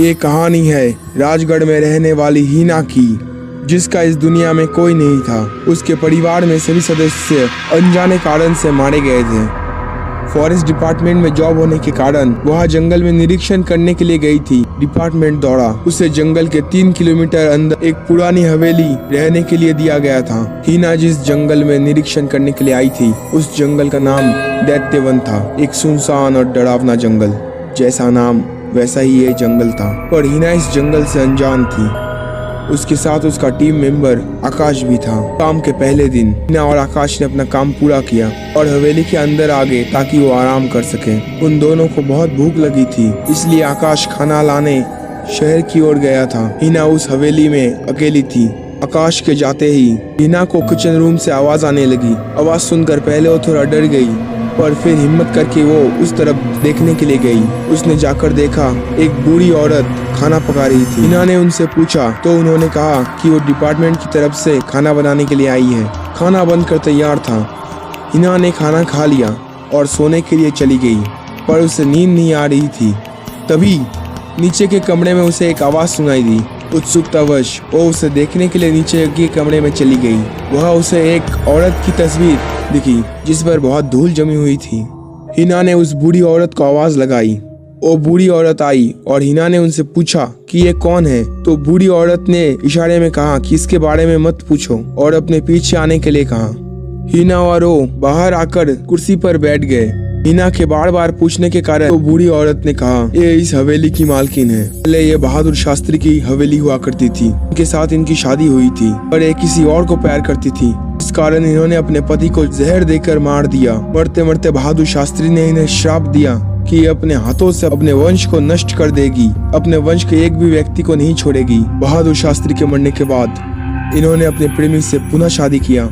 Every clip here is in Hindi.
ये कहानी है राजगढ़ में रहने वाली हीना की, जिसका इस दुनिया में कोई नहीं था। उसके परिवार में सभी सदस्य अनजाने कारण से मारे गए थे। फॉरेस्ट डिपार्टमेंट में जॉब होने के कारण वह जंगल में निरीक्षण करने के लिए गई थी। डिपार्टमेंट द्वारा उसे जंगल के 3 किलोमीटर अंदर एक पुरानी हवेली रहने के लिए दिया गया था। हीना जिस जंगल में निरीक्षण करने के लिए आई थी, उस जंगल का नाम दैत्यवन था। एक सुनसान और डरावना जंगल, जैसा नाम वैसा ही ये जंगल था। पर हीना इस जंगल से अनजान थी। उसके साथ उसका टीम मेंबर आकाश भी था। काम के पहले दिन हीना और आकाश ने अपना काम पूरा किया और हवेली के अंदर आ गए ताकि वो आराम कर सके। उन दोनों को बहुत भूख लगी थी, इसलिए आकाश खाना लाने शहर की ओर गया था। हीना उस हवेली में अकेली थी। आकाश के जाते ही हीना को किचन रूम से आवाज आने लगी। आवाज सुनकर पहले वो थोड़ा डर गई, पर फिर हिम्मत करके वो उस तरफ देखने के लिए गई। उसने जाकर देखा एक बूढ़ी औरत खाना पका रही थी। हीना ने उनसे पूछा तो उन्होंने कहा कि वो डिपार्टमेंट की तरफ से खाना बनाने के लिए आई है। खाना बनकर तैयार था। हीना ने खाना खा लिया और सोने के लिए चली गई, पर उसे नींद नहीं आ रही थी। तभी नीचे के कमरे में उसे एक आवाज सुनाई दी। उत्सुकतावश वो उसे देखने के लिए नीचे के कमरे में चली गई। वह उसे एक औरत की तस्वीर दिखी जिस पर बहुत धूल जमी हुई थी। हीना ने उस बूढ़ी औरत को आवाज लगाई। वो बूढ़ी औरत आई और हीना ने उनसे पूछा कि ये कौन है। तो बूढ़ी औरत ने इशारे में कहा कि इसके बारे में मत पूछो और अपने पीछे आने के लिए कहा। हीना और वो बाहर आकर कुर्सी पर बैठ गए। हीना के बार बार पूछने के कारण तो बूढ़ी औरत ने कहा ये इस हवेली की मालकिन है। पहले ये बहादुर शास्त्री की हवेली हुआ करती थी। उनके साथ इनकी शादी हुई थी, पर ये किसी और को प्यार करती थी। इस कारण इन्होंने अपने पति को जहर देकर मार दिया। मरते मरते बहादुर शास्त्री ने इन्हें श्राप दिया कि अपने हाथों से अपने वंश को नष्ट कर देगी, अपने वंश के एक भी व्यक्ति को नहीं छोड़ेगी। बहादुर शास्त्री के मरने के बाद इन्होंने अपने प्रेमी से पुनः शादी किया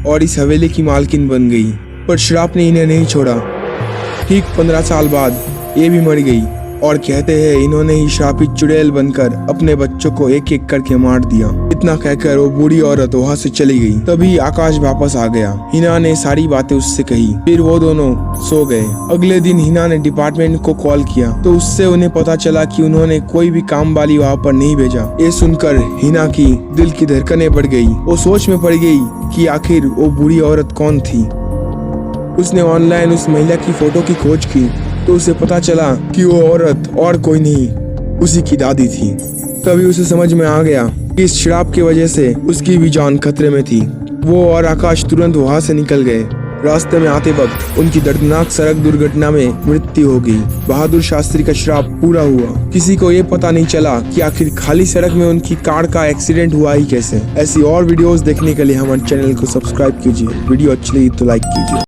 और इस हवेली की मालकिन बन गई, पर श्राप ने इन्हें नहीं छोड़ा। ठीक 15 साल बाद ये भी मर गई और कहते हैं इन्होंने ही श्रापित चुड़ैल बनकर अपने बच्चों को एक एक करके मार दिया। इतना कहकर वो बूढ़ी औरत वहाँ से चली गई। तभी आकाश वापस आ गया। हीना ने सारी बातें उससे कही, फिर वो दोनों सो गए। अगले दिन हीना ने डिपार्टमेंट को कॉल किया तो उससे उन्हें पता चला कि उन्होंने कोई भी काम वाली वहाँ पर नहीं भेजा। ये सुनकर हीना की दिल की धड़कनें बढ़ गई। वो सोच में पड़ गई कि आखिर वो बूढ़ी औरत कौन थी। उसने ऑनलाइन उस महिला की फोटो की खोज की तो उसे पता चला कि वो औरत और कोई नहीं, उसी की दादी थी। तभी उसे समझ में आ गया कि इस श्राप की वजह से उसकी भी जान खतरे में थी। वो और आकाश तुरंत वहां से निकल गए। रास्ते में आते वक्त उनकी दर्दनाक सड़क दुर्घटना में मृत्यु हो गई। बहादुर शास्त्री का श्राप पूरा हुआ। किसी को ये पता नहीं चला कि आखिर खाली सड़क में उनकी कार का एक्सीडेंट हुआ ही कैसे। ऐसी और वीडियोस देखने के लिए हमारे चैनल को सब्सक्राइब कीजिए। वीडियो अच्छी लगी तो लाइक कीजिए।